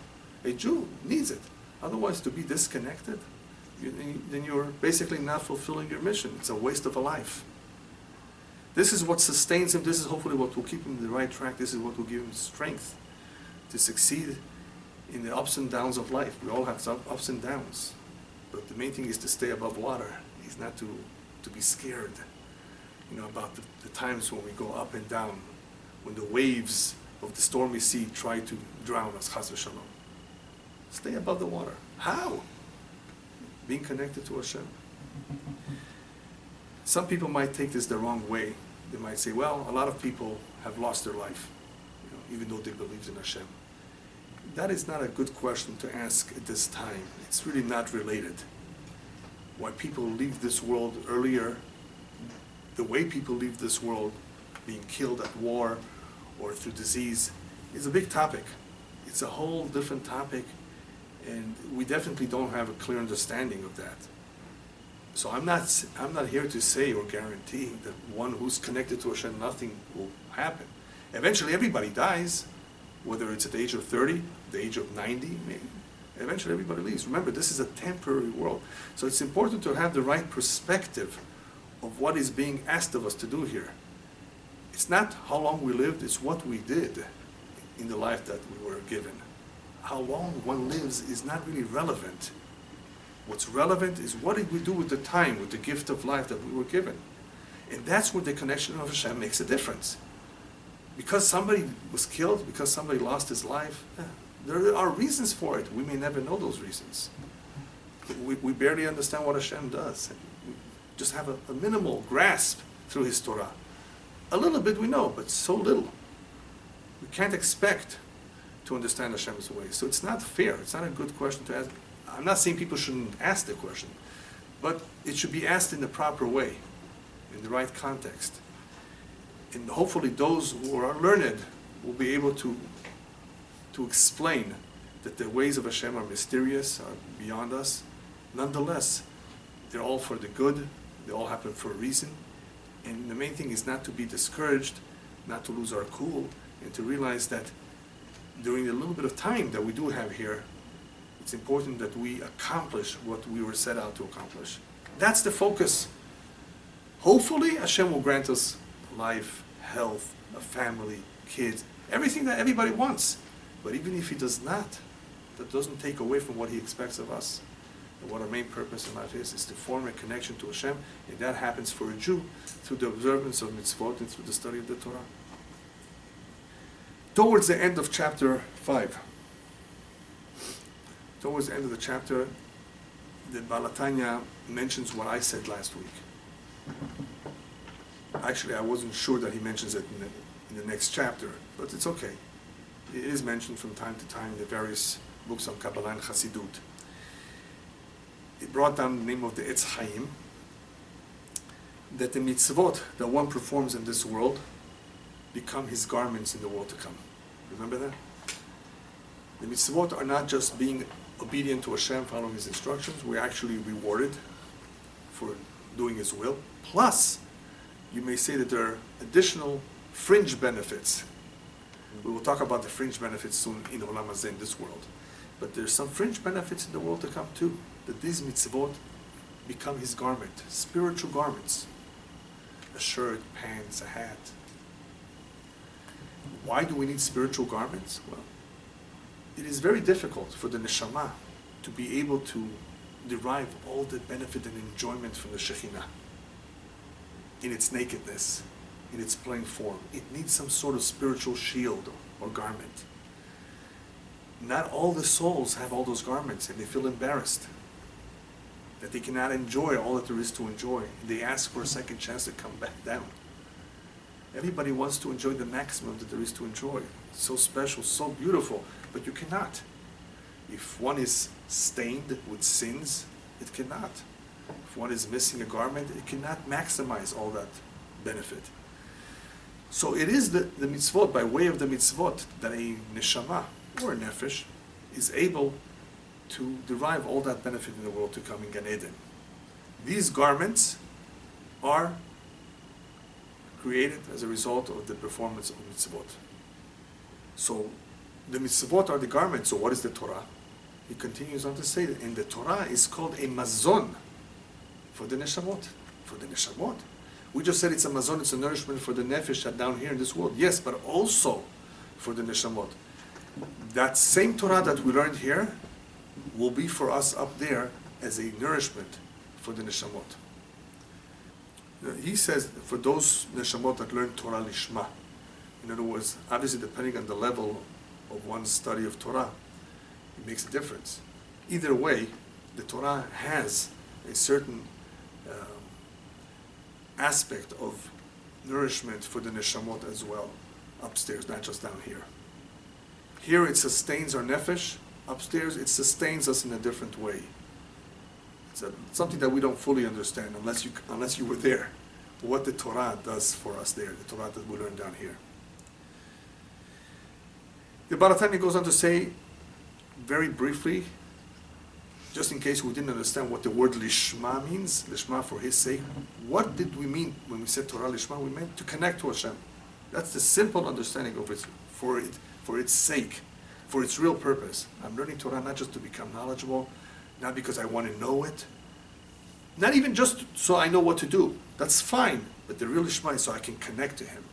A Jew needs it. Otherwise, to be disconnected, then you're basically not fulfilling your mission. It's a waste of a life. This is what sustains him. This is hopefully what will keep him in the right track. This is what will give him strength to succeed in the ups and downs of life. We all have some ups and downs. But the main thing is to stay above water. Is not to be scared, about the times when we go up and down, when the waves of the stormy sea try to drown us, chas v'shalom. Stay above the water. How? Being connected to Hashem. Some people might take this the wrong way. They might say, well, a lot of people have lost their life, even though they believe in Hashem. That is not a good question to ask at this time. It's really not related. Why people leave this world earlier, the way people leave this world, being killed at war or through disease, is a big topic. It's a whole different topic, and we definitely don't have a clear understanding of that. So I'm not here to say or guarantee that one who's connected to Hashem, nothing will happen. Eventually everybody dies, whether it's at the age of 30, the age of 90, maybe. Eventually everybody leaves. Remember, this is a temporary world. So it's important to have the right perspective of what is being asked of us to do here. It's not how long we lived, it's what we did in the life that we were given. How long one lives is not really relevant. What's relevant is what did we do with the time, with the gift of life that we were given. And that's where the connection of Hashem makes a difference. Because somebody was killed, because somebody lost his life, there are reasons for it. We may never know those reasons. We barely understand what Hashem does. We just have a minimal grasp through His Torah. A little bit we know, but so little. We can't expect to understand Hashem's ways. So it's not fair. It's not a good question to ask. I'm not saying people shouldn't ask the question, but it should be asked in the proper way, in the right context. And hopefully those who are learned will be able to explain that the ways of Hashem are mysterious, are beyond us. Nonetheless, they're all for the good, they all happen for a reason. And the main thing is not to be discouraged, not to lose our cool, and to realize that during the little bit of time that we do have here, it's important that we accomplish what we were set out to accomplish. That's the focus. Hopefully Hashem will grant us life, health, a family, kids, everything that everybody wants. But even if He does not, that doesn't take away from what He expects of us. And what our main purpose in life is to form a connection to Hashem, and that happens for a Jew through the observance of mitzvot and through the study of the Torah. Towards the end of chapter 5, towards the end of the chapter, the Tanya mentions what I said last week. Actually, I wasn't sure that he mentions it in the next chapter, but it's okay. It is mentioned from time to time in the various books on Kabbalah and Chassidut. It brought down the name of the Etz Chaim, that the mitzvot that one performs in this world become his garments in the world to come. Remember that? The mitzvot are not just being obedient to Hashem, following His instructions. We're actually rewarded for doing His will. Plus, you may say that there are additional fringe benefits. We will talk about the fringe benefits soon in Olam Hazeh, in this world. But there's some fringe benefits in the world to come too. That these mitzvot become his garment, spiritual garments. A shirt, pants, a hat. Why do we need spiritual garments? Well, it is very difficult for the neshama to be able to derive all the benefit and enjoyment from the Shekhinah in its nakedness, in its plain form. It needs some sort of spiritual shield or garment. Not all the souls have all those garments, and they feel embarrassed that they cannot enjoy all that there is to enjoy. They ask for a second chance to come back down. Everybody wants to enjoy the maximum that there is to enjoy. It's so special, so beautiful, but you cannot. If one is stained with sins, it cannot. If one is missing a garment, it cannot maximize all that benefit. So it is the mitzvot, by way of the mitzvot, that a neshama or a nefesh is able to derive all that benefit in the world to come in Gan Eden. These garments are created as a result of the performance of mitzvot. So the mitzvot are the garments. So what is the Torah? He continues on to say that, and the Torah is called a mazon for the neshamot. For the neshamot. We just said it's a mazon, it's a nourishment for the nefesh down here in this world. Yes, but also for the neshamot. That same Torah that we learned here will be for us up there as a nourishment for the neshamot. He says for those neshamot that learn Torah lishma, in other words, obviously depending on the level of one's study of Torah, it makes a difference. Either way, the Torah has a certain aspect of nourishment for the neshamot as well, upstairs, not just down here. Here it sustains our nefesh, upstairs it sustains us in a different way. It's something that we don't fully understand unless you were there. What the Torah does for us there, the Torah that we learn down here. The Tanya goes on to say, very briefly, just in case we didn't understand what the word lishma means, lishma for His sake. What did we mean when we said Torah lishma? We meant to connect to Hashem. That's the simple understanding of it, for its sake, for its real purpose. I'm learning Torah not just to become knowledgeable, not because I want to know it, not even just so I know what to do. That's fine, but the real lishma is so I can connect to Him.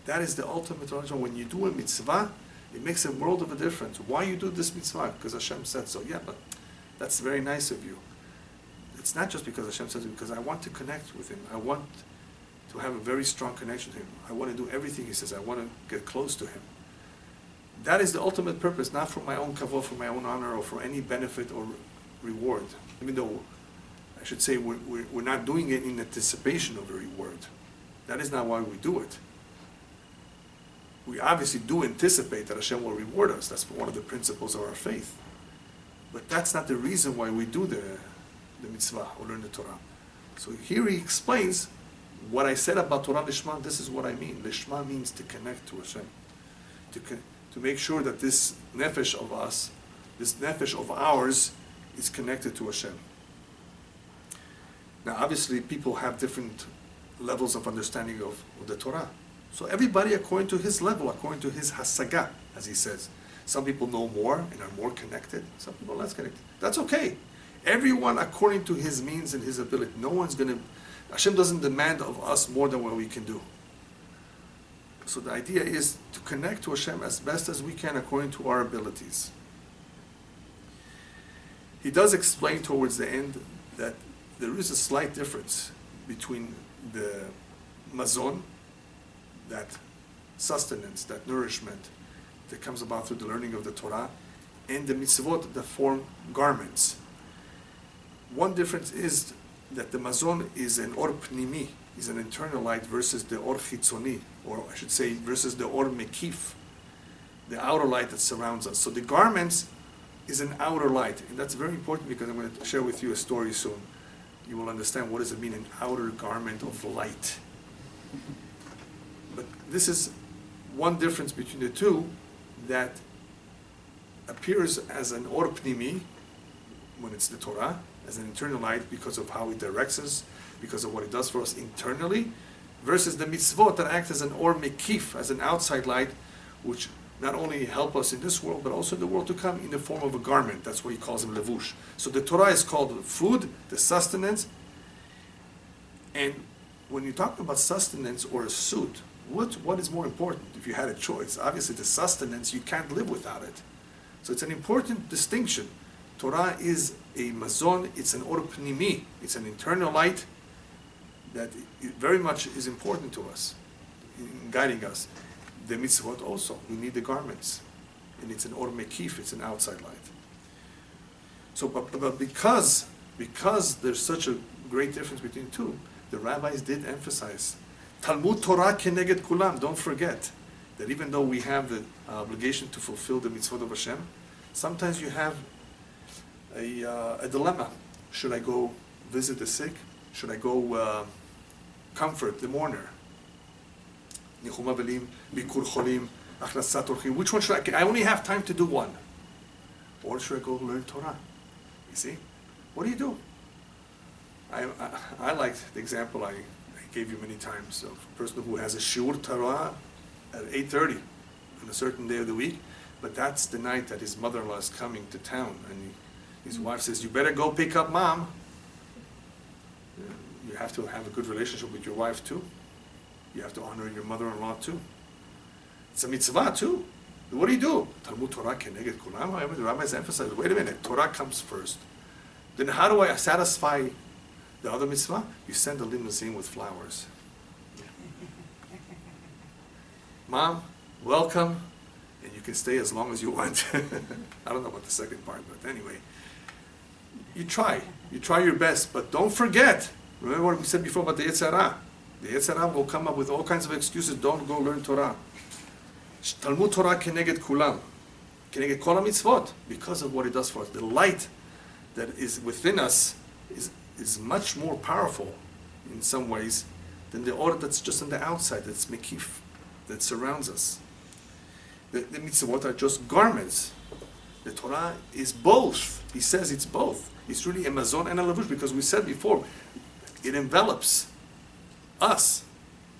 That is the ultimate knowledge. When you do a mitzvah, it makes a world of a difference. Why you do this mitzvah? Because Hashem said so. Yeah, but that's very nice of you. It's not just because Hashem says it, because I want to connect with Him. I want to have a very strong connection to Him. I want to do everything He says. I want to get close to Him. That is the ultimate purpose, not for my own kavod, for my own honor, or for any benefit or reward. Even though, I should say, we're not doing it in anticipation of a reward. That is not why we do it. We obviously do anticipate that Hashem will reward us. That's one of the principles of our faith. But that's not the reason why we do the mitzvah or learn the Torah. So here he explains what I said about Torah Lishma. This is what I mean. Lishma means to connect to Hashem. To make sure that this nefesh of us, this nefesh of ours, is connected to Hashem. Now obviously people have different levels of understanding of the Torah. So everybody according to his level, according to his hasaga, as he says. Some people know more and are more connected. Some people are less connected. That's okay. Everyone according to his means and his ability. No one's going to... Hashem doesn't demand of us more than what we can do. So the idea is to connect to Hashem as best as we can according to our abilities. He does explain towards the end that there is a slight difference between the mazon, that sustenance, that nourishment that comes about through the learning of the Torah, and the mitzvot that form garments. One difference is that the mazon is an or pnimi, is an internal light, versus the or chitzoni, or I should say versus the or mekif, the outer light that surrounds us. So the garments is an outer light, and that's very important because I'm going to share with you a story soon. You will understand what does it mean, an outer garment of light. But this is one difference between the two that appears as an or pnimi when it's the Torah, as an internal light because of how it directs us, because of what it does for us internally, versus the mitzvot that act as an or mekif, as an outside light, which not only help us in this world, but also in the world to come in the form of a garment. That's why he calls them levush. So the Torah is called food, the sustenance. And when you talk about sustenance or a suit, what is more important if you had a choice? Obviously the sustenance, you can't live without it. So it's an important distinction. Torah is a mazon, it's an or pnimi, it's an internal light that very much is important to us, in guiding us. The mitzvot also, we need the garments. And it's an or mekif, it's an outside light. So, but because there's such a great difference between the two, the rabbis did emphasize, Talmud Torah keneged kulam, don't forget that even though we have the obligation to fulfill the mitzvot of Hashem, sometimes you have a dilemma. Should I go visit the sick? Should I go comfort the mourner? Which one should I only have time to do one. Or should I go learn Torah? You see? What do you do? I like the example I gave you many times of a person who has a shiur Torah at 8:30 on a certain day of the week, but that's the night that his mother-in-law is coming to town, and his wife says, you better go pick up mom. You have to have a good relationship with your wife too. You have to honor your mother-in-law too. It's a mitzvah too. What do? Talmud Torah keneged kulam. However, the rabbis emphasize, wait a minute, Torah comes first. Then how do I satisfy the other mitzvah? You send a limousine with flowers. Mom, welcome, and you can stay as long as you want. I don't know about the second part, but anyway. You try your best, but don't forget. Remember what we said before about the Yetzer Hara. The Yetzer Hara will come up with all kinds of excuses. Don't go learn Torah. Talmud Torah keneged kulam, keneged kol mitzvot, because of what it does for us. The light that is within us is much more powerful in some ways than the order that's just on the outside, that's mekif, that surrounds us. The mitzvot are just garments. The Torah is both. He says it's both. It's really a mazon and a levush, because we said before, it envelops us.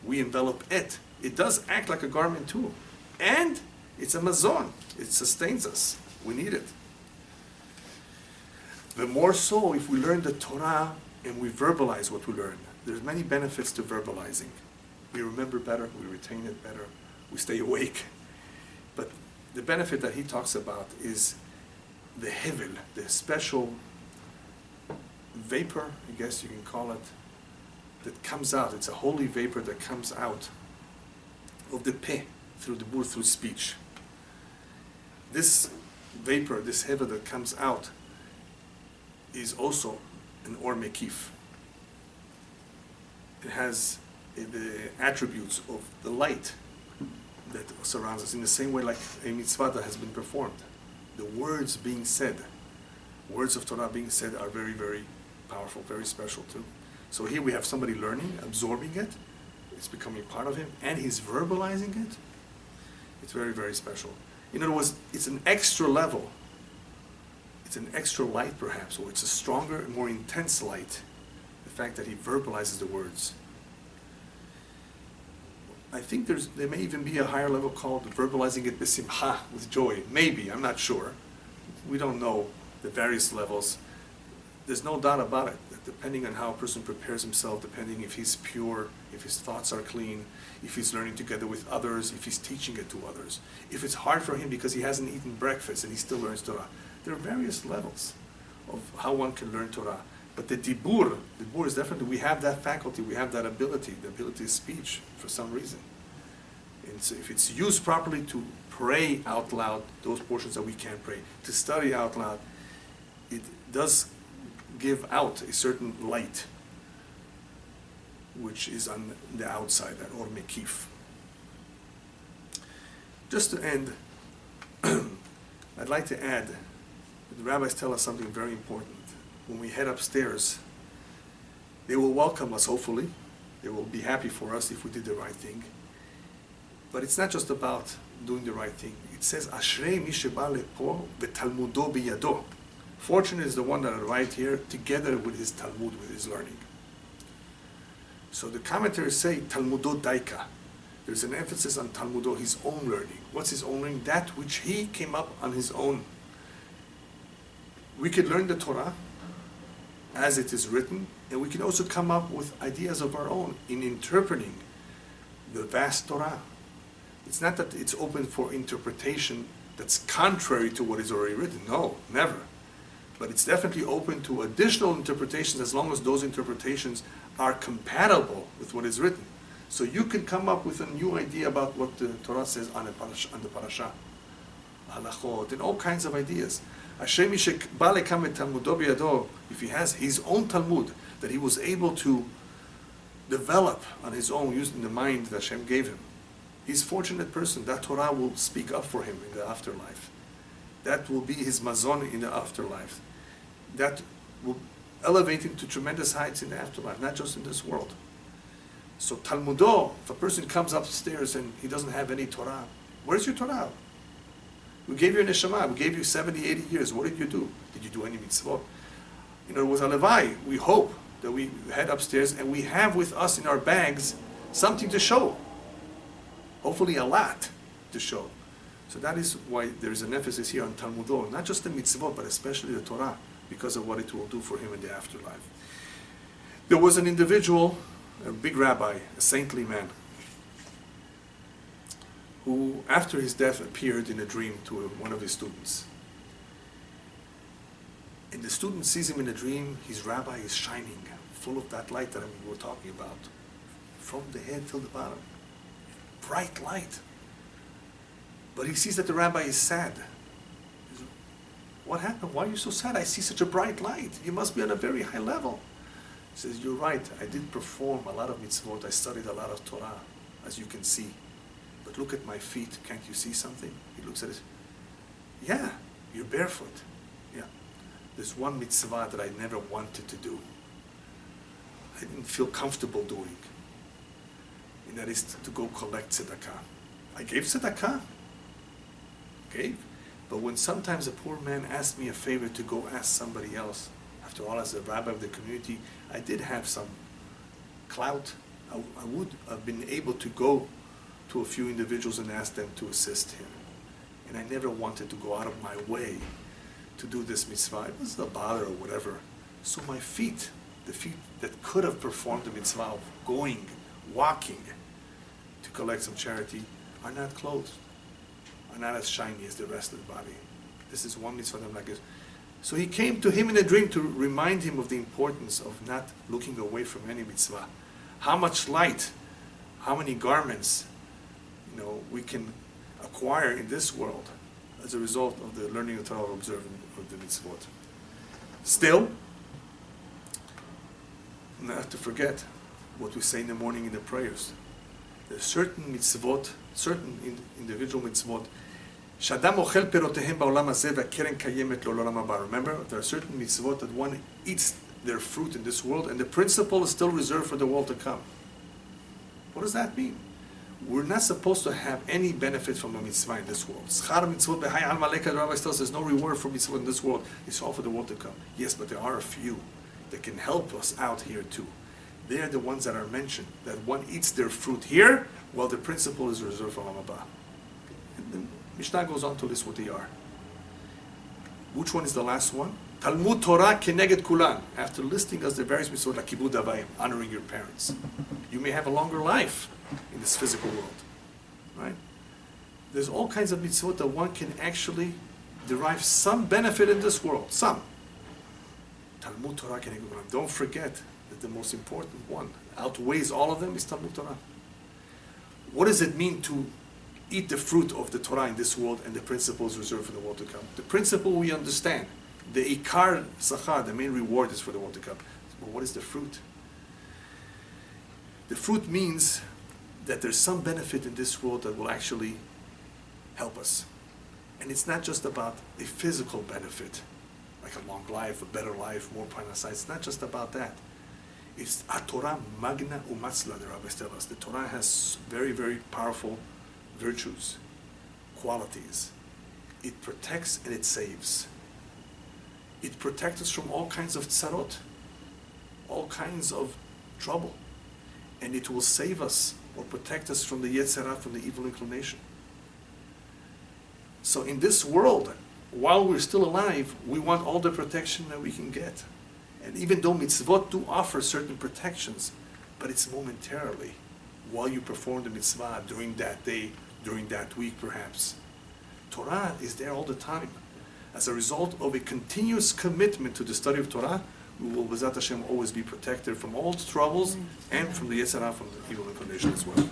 We envelop it. It does act like a garment too. And it's a mazon. It sustains us. We need it. The more so if we learn the Torah and we verbalize what we learn. There's many benefits to verbalizing. We remember better, we retain it better, we stay awake. But the benefit that he talks about is the hivil, the special vapor, I guess you can call it, that comes out. It's a holy vapor that comes out of the peh, through the bur, through speech. This vapor, this hivil that comes out, is also an or mekif. It has the attributes of the light that surrounds us in the same way like a mitzvah that has been performed. The words being said, words of Torah being said are very, very powerful, very special too. So here we have somebody learning, absorbing it, it's becoming part of him, and he's verbalizing it. It's very, very special. In other words, it's an extra level. It's an extra light perhaps, or it's a stronger and more intense light. The fact that he verbalizes the words. I think there may even be a higher level called verbalizing it b'simcha, with joy. Maybe, I'm not sure. We don't know the various levels. There's no doubt about it, that depending on how a person prepares himself, depending if he's pure, if his thoughts are clean, if he's learning together with others, if he's teaching it to others, if it's hard for him because he hasn't eaten breakfast and he still learns Torah. There are various levels of how one can learn Torah. But the dibur is definitely, we have that faculty, we have that ability, the ability of speech for some reason. And so if it's used properly to pray out loud, those portions that we can't pray, to study out loud, it does give out a certain light, which is on the outside, that or mekif. Just to end, I'd like to add, the rabbis tell us something very important. When we head upstairs, they will welcome us, hopefully. They will be happy for us if we did the right thing. But it's not just about doing the right thing. It says, Ashrei mi sheba lepo v'talmudo biyado. Fortunate is the one that arrived here together with his Talmud, with his learning. So the commentaries say, Talmudo daika. There's an emphasis on Talmudo, his own learning. What's his own learning? That which he came up on his own. We could learn the Torah as it is written, and we can also come up with ideas of our own in interpreting the vast Torah. It's not that it's open for interpretation that's contrary to what is already written. No, never. But it's definitely open to additional interpretations as long as those interpretations are compatible with what is written. So you can come up with a new idea about what the Torah says on the parasha, halachot, and all kinds of ideas. If he has his own Talmud that he was able to develop on his own using the mind that Hashem gave him, he's a fortunate person. That Torah will speak up for him in the afterlife. That will be his mazon in the afterlife. That will elevate him to tremendous heights in the afterlife, not just in this world. So Talmudo, if a person comes upstairs and he doesn't have any Torah, where's your Torah? We gave you a neshama, we gave you 70, 80 years. What did you do? Did you do any mitzvot? You know, with a Levi, we hope that we head upstairs and we have with us in our bags something to show. Hopefully a lot to show. So that is why there is an emphasis here on Talmudo, not just the mitzvot, but especially the Torah, because of what it will do for him in the afterlife. There was an individual, a big rabbi, a saintly man, who after his death appeared in a dream to one of his students. And the student sees him in a dream, his rabbi is shining, full of that light that we were talking about, from the head till the bottom. Bright light. But he sees that the rabbi is sad. He says, what happened? Why are you so sad? I see such a bright light. You must be on a very high level. He says, you're right. I did perform a lot of mitzvot. I studied a lot of Torah, as you can see. But look at my feet. Can't you see something? He looks at it. Yeah, you're barefoot. Yeah. There's one mitzvah that I never wanted to do. I didn't feel comfortable doing. And that is to go collect tzedakah. I gave tzedakah. Gave. But when sometimes a poor man asked me a favor to go ask somebody else, after all, as a rabbi of the community, I did have some clout. I would have been able to go to a few individuals and ask them to assist him. And I never wanted to go out of my way to do this mitzvah. It was a bother or whatever. So my feet, the feet that could have performed the mitzvah of going, walking to collect some charity, are not clothed, are not as shiny as the rest of the body. This is one mitzvah that I'm like this. So he came to him in a dream to remind him of the importance of not looking away from any mitzvah. How much light, how many garments, we can acquire in this world as a result of the learning of Torah, observing of the mitzvot. Still, not to forget what we say in the morning in the prayers. There are certain mitzvot, certain individual mitzvot. Remember, there are certain mitzvot that one eats their fruit in this world, and the principle is still reserved for the world to come. What does that mean? We're not supposed to have any benefit from a mitzvah in this world. Schar mitzvot b'hai al maleka, the Rabbi tells there's no reward for mitzvot in this world. It's all for the world to come. Yes, but there are a few that can help us out here too. They are the ones that are mentioned, that one eats their fruit here, while the principle is reserved for Olam Haba. And the Mishnah goes on to list what they are. Which one is the last one? Talmud Torah keneged kulan. After listing us the various mitzvot, like kibud avayim, honoring your parents. You may have a longer life in this physical world, right? There's all kinds of mitzvot that one can actually derive some benefit in this world, some. Talmud Torah keneged kulan. Don't forget that the most important one, outweighs all of them, is Talmud Torah. What does it mean to eat the fruit of the Torah in this world and the principles reserved for the world to come? The principle we understand. The ikar sachar, the main reward, is for the world to come. But what is the fruit? The fruit means that there's some benefit in this world that will actually help us. And it's not just about a physical benefit, like a long life, a better life, more parnasah. It's not just about that. It's a Torah magna umatzla, the rabbis tell us. The Torah has very, very powerful virtues, qualities. It protects and it saves. It protects us from all kinds of tzarot, all kinds of trouble. And it will save us or protect us from the yetzer hara, from the evil inclination. So in this world, while we're still alive, we want all the protection that we can get. And even though mitzvot do offer certain protections, but it's momentarily, while you perform the mitzvah during that day, during that week perhaps. Torah is there all the time. As a result of a continuous commitment to the study of Torah, we will, B'ezrat Hashem, always be protected from all the troubles and from the yetzer hara, from the evil inclination as well.